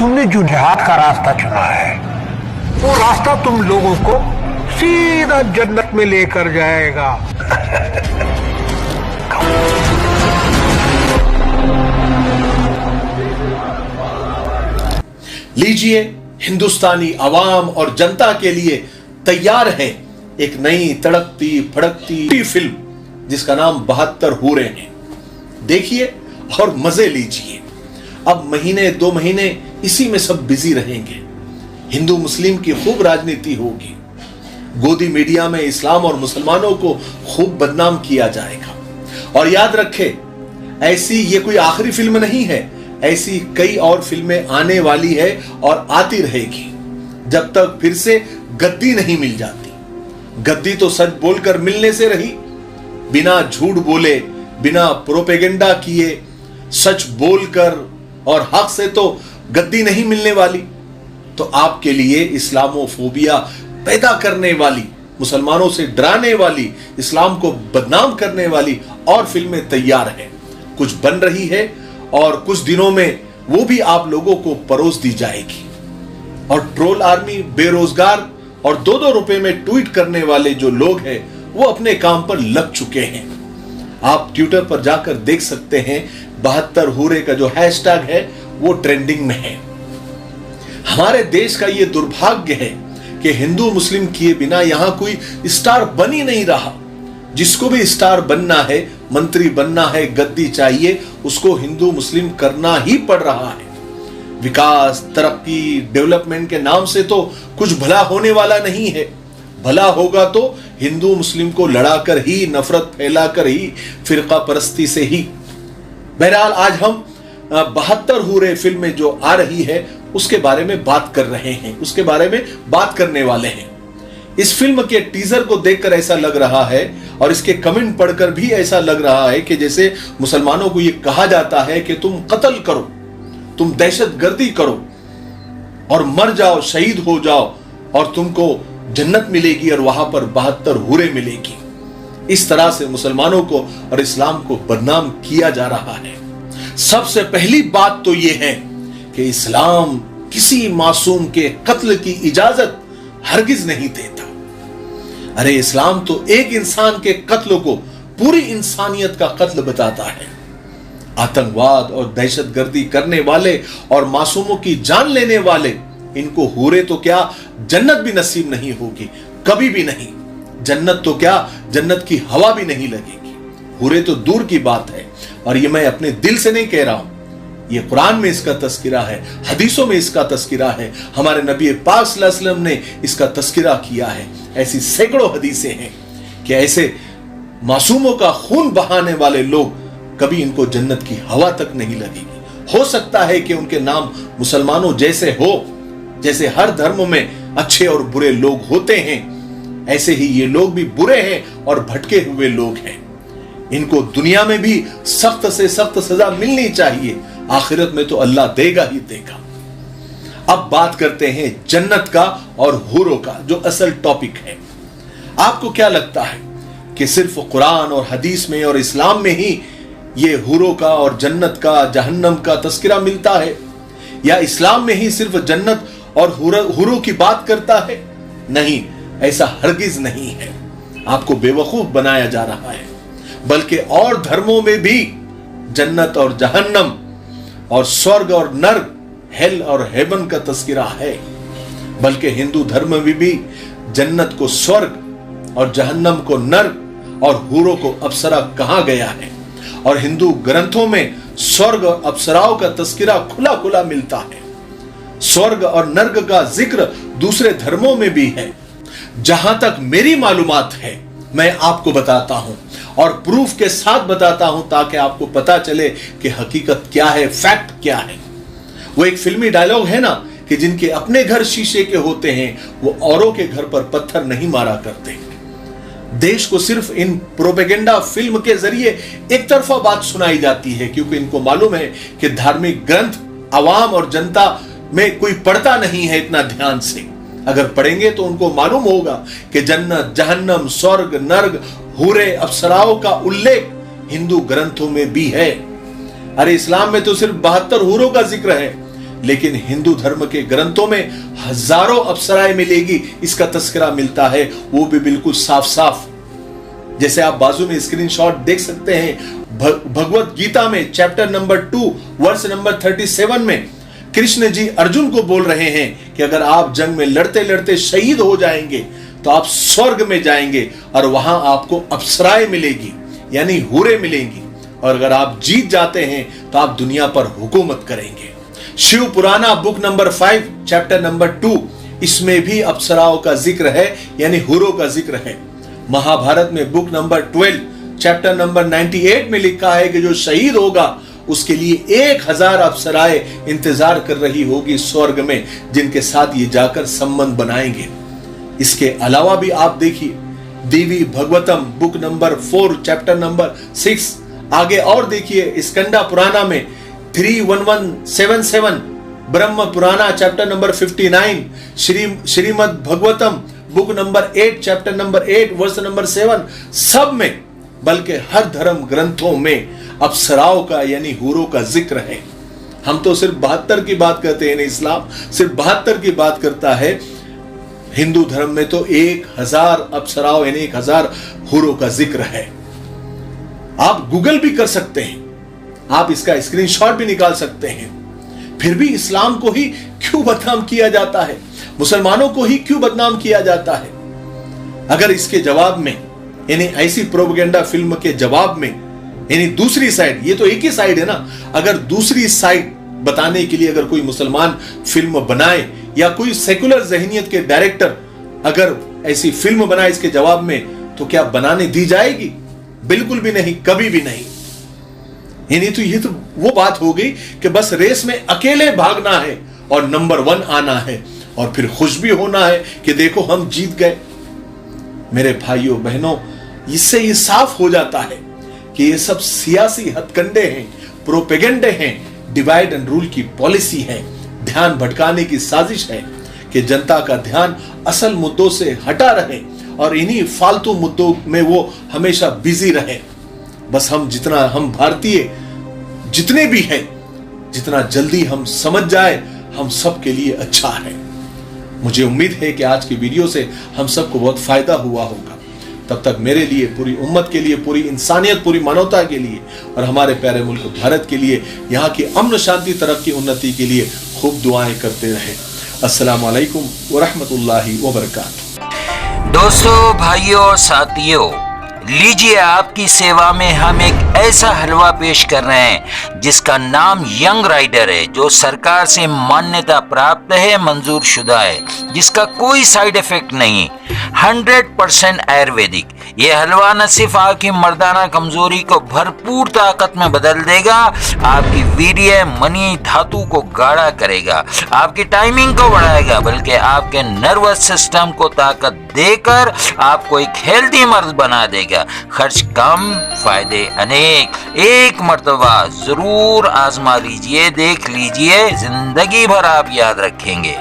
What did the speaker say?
तुमने जो जिहाद का रास्ता चुना है वो रास्ता तुम लोगों को सीधा जन्नत में लेकर जाएगा। लीजिए, हिंदुस्तानी अवाम और जनता के लिए तैयार है एक नई तड़कती फड़कती फिल्म जिसका नाम 72 हूरें हैं। देखिए और मजे लीजिए। अब महीने 2 महीने इसी में सब बिजी रहेंगे। हिंदू मुस्लिम की खूब राजनीति होगी। गोदी मीडिया में इस्लाम और मुसलमानों को खूब बदनाम किया जाएगा। और याद रखें, ऐसी ये कोई आखिरी फिल्म नहीं है, ऐसी कई और फिल्में आने वाली है और आती रहेगी जब तक फिर से गद्दी नहीं मिल जाती। गद्दी तो सच बोलकर मिलने से रही, बिना झूठ बोले, बिना प्रोपेगेंडा किए, सच बोलकर और हक से तो गद्दी नहीं मिलने वाली। तो आपके लिए इस्लामोफोबिया पैदा करने वाली, मुसलमानों से डराने वाली, इस्लाम को बदनाम करने वाली और फिल्में तैयार हैं, कुछ बन रही है और कुछ दिनों में वो भी आप लोगों को परोस दी जाएगी। और ट्रोल आर्मी, बेरोजगार और 2-2 रुपए में ट्वीट करने वाले जो लोग हैं वो अपने काम पर लग चुके हैं। आप ट्विटर पर जाकर देख सकते हैं 72 हूरे का जो हैशटैग है वो ट्रेंडिंग में है। हमारे देश का ये दुर्भाग्य है कि हिंदू मुस्लिम किए बिना यहां कोई स्टार बन ही नहीं रहा। जिसको भी स्टार बनना है, मंत्री बनना है, गद्दी चाहिए, उसको हिंदू मुस्लिम करना ही पड़ रहा है। विकास, तरक्की, डेवलपमेंट के नाम से तो कुछ भला होने वाला नहीं है। भला होगा तो हिंदू मुस्लिम को लड़ाकर ही, नफरत फैलाकर ही, फिरका परस्ती से ही। बहरहाल आज हम 72 हूरे फिल्म में जो आ रही है उसके बारे में बात कर रहे हैं, उसके बारे में बात करने वाले हैं। इस फिल्म के टीजर को देखकर ऐसा लग रहा है और इसके कमेंट पढ़कर भी ऐसा लग रहा है कि जैसे मुसलमानों को यह कहा जाता है कि तुम कत्ल करो, तुम दहशतगर्दी करो और मर जाओ, शहीद हो जाओ और तुमको जन्नत मिलेगी और वहां पर 72 हूरें मिलेगी। इस तरह से मुसलमानों को और इस्लाम को बदनाम किया जा रहा है। सबसे पहली बात तो यह है कि इस्लाम किसी मासूम के कत्ल की इजाजत हरगिज नहीं देता। अरे इस्लाम तो एक इंसान के कत्ल को पूरी इंसानियत का कत्ल बताता है। आतंकवाद और दहशतगर्दी करने वाले और मासूमों की जान लेने वाले, इनको हूरे तो क्या जन्नत भी नसीब नहीं होगी, कभी भी नहीं। जन्नत तो क्या जन्नत की हवा भी नहीं लगेगी। हूरे तो दूर की बात है। और ये मैं अपने दिल से नहीं कह रहा हूं, ये कुरान में इसका तस्किरा है, हदीसों में इसका तस्किरा है, हमारे नबी पाक सल्लल्लाहु अलैहि वसल्लम ने इसका तस्किरा किया है। ऐसी सैकड़ों हदीसें हैं कि ऐसे मासूमों का खून बहाने वाले लोग, कभी इनको जन्नत की हवा तक नहीं लगेगी। हो सकता है कि उनके नाम मुसलमानों जैसे हो, जैसे हर धर्म में अच्छे और बुरे लोग होते हैं, ऐसे ही ये लोग भी बुरे हैं और भटके हुए लोग हैं। इनको दुनिया में भी सख्त से सख्त सजा मिलनी चाहिए, आखिरत में तो अल्लाह देगा ही देगा। अब बात करते हैं जन्नत का और हूरों का, जो असल टॉपिक है। आपको क्या लगता है कि सिर्फ कुरान और हदीस में और इस्लाम में ही ये हूरों का और जन्नत का, जहन्नम का तस्करा मिलता है, या इस्लाम में ही सिर्फ जन्नत और हूरों की बात करता है? नहीं, ऐसा हरगिज नहीं है। आपको बेवकूफ बनाया जा रहा है। बल्कि और धर्मों में भी जन्नत और जहन्नम और स्वर्ग और नर्क, हेल और हेवन का तस्करा है। बल्कि हिंदू धर्म में भी जन्नत को स्वर्ग और जहन्नम को नर्क और हूरों को अप्सरा कहा गया है। और हिंदू ग्रंथों में स्वर्ग और अप्सराओं का तस्करा खुला खुला मिलता है। स्वर्ग और नर्क का जिक्र दूसरे धर्मों में भी है। जहां तक मेरी मालूमात है मैं आपको बताता हूं और प्रूफ के साथ बताता हूं, ताकि आपको पता चले कि हकीकत क्या है, फैक्ट क्या है। वो एक फिल्मी डायलॉग है ना कि जिनके अपने घर शीशे के होते हैं वो औरों के घर पर पत्थर नहीं मारा करते। देश को सिर्फ इन प्रोपेगेंडा फिल्म के जरिए एक तरफा बात सुनाई जाती है, क्योंकि इनको मालूम है कि धार्मिक ग्रंथ अवाम और जनता में कोई पढ़ता नहीं है इतना ध्यान से। अगर पढ़ेंगे तो उनको मालूम होगा कि जन्नत, जहन्नम, स्वर्ग, नर्क, हूरे, अप्सराओं का उल्लेख हिंदू ग्रंथों में भी है। अरे इस्लाम में तो सिर्फ 72 हूरों का जिक्र है, लेकिन हिंदू धर्म के ग्रंथों में हजारों अप्सराएं मिलेगी, इसका तस्करा मिलता है, वो भी बिल्कुल साफ साफ। जैसे आप बाजू में स्क्रीनशॉट देख सकते हैं, भगवत गीता में चैप्टर नंबर 2 वर्स नंबर 37 में कृष्ण जी अर्जुन को बोल रहे हैं कि अगर आप जंग में लड़ते लड़ते शहीद हो जाएंगे तो आप स्वर्ग में जाएंगे और वहां आपको अप्सराएं मिलेगी, यानी हूरें मिलेंगी, और अगर आप जीत जाते हैं तो आप दुनिया पर हुकूमत करेंगे। शिव पुराना बुक नंबर 5 चैप्टर नंबर 2, इसमें भी अप्सराओं का जिक्र है, यानी हूरों का जिक्र है। महाभारत में बुक नंबर 12 चैप्टर नंबर 98 में लिखा है कि जो शहीद होगा उसके लिए 1000 अप्सराएं इंतजार कर रही होगी स्वर्ग में, जिनके साथ ये जाकर संबंध बनाएंगे। इसके अलावा भी आप देखिए Devi Bhagavatam book number 4 chapter number 6, आगे और देखिए स्कंदा पुराना में 31177, Brahma Purana chapter number 59, Shrimad Bhagavatam book number 8 chapter number 8 verse number 7, सब में, बल्कि हर धर्म ग्रंथों में अप्सराओं का यानी हूरों का जिक्र है। हम तो सिर्फ 72 की बात करते हैं, इस्लाम सिर्फ 72 की बात करता है, हिंदू धर्म में तो 1000 अप्सराओं यानी 1000 हूरों का जिक्र है। आप गूगल भी कर सकते हैं, आप इसका स्क्रीनशॉट भी निकाल सकते हैं। फिर भी इस्लाम को ही क्यों बदनाम किया जाता है, मुसलमानों को ही क्यों बदनाम किया जाता है? अगर इसके जवाब में, यानी ऐसी प्रोपेगेंडा फिल्म के जवाब में, यानी दूसरी साइड, ये तो एक ही साइड है ना, अगर दूसरी साइड बताने के लिए अगर कोई मुसलमान फिल्म बनाए या कोई सेकुलर जहनियत के डायरेक्टर अगर ऐसी फिल्म बनाए इसके जवाब में, तो क्या बनाने दी जाएगी? बिल्कुल भी नहीं, कभी भी नहीं। यानी तो ये तो वो बात हो गई कि बस रेस में अकेले भागना है और नंबर 1 आना है और फिर खुश भी होना है कि देखो हम जीत गए। मेरे भाइयों बहनों, इससे ये साफ हो जाता है कि ये सब सियासी हथकंडे हैं, प्रोपेगेंडे हैं, डिवाइड एंड रूल की पॉलिसी है, ध्यान भटकाने की साजिश है कि जनता का ध्यान असल मुद्दों से हटा रहे और इन्हीं फालतू मुद्दों में वो हमेशा बिजी रहे। बस हम भारतीय जितने भी हैं, जितना जल्दी हम समझ जाए हम सब के लिए अच्छा है। मुझे उम्मीद है कि आज की वीडियो से हम सबको बहुत फायदा हुआ होगा। तब तक मेरे लिए, पूरी उम्मत के लिए, पूरी इंसानियत, पूरी मानवता के लिए और हमारे प्यारे मुल्क भारत के लिए, यहाँ की अमन शांति तरक्की उन्नति के लिए खूब दुआएं करते रहे। अस्सलामु अलैकुम व रहमतुल्लाहि व बरकातुहू। दोस्तों, भाइयों, साथियों, लीजिए आपकी सेवा में हम एक ऐसा हलवा पेश कर रहे हैं जिसका नाम यंग राइडर है, जो सरकार से मान्यता प्राप्त है, मंजूर शुदा है, जिसका कोई साइड इफेक्ट नहीं, 100% आयुर्वेदिक। ये हलवा न सिर्फ आपकी मर्दाना कमजोरी को भरपूर ताकत में बदल देगा, आपकी वीर्य मणि धातु को गाढ़ा करेगा, आपकी टाइमिंग को बढ़ाएगा, बल्कि आपके नर्वस सिस्टम को ताकत देकर आपको एक हेल्दी मर्द बना देगा। खर्च कम, फायदे अनेक। एक मर्तबा जरूर आजमा लीजिए, देख लीजिए, जिंदगी भर आप याद रखेंगे।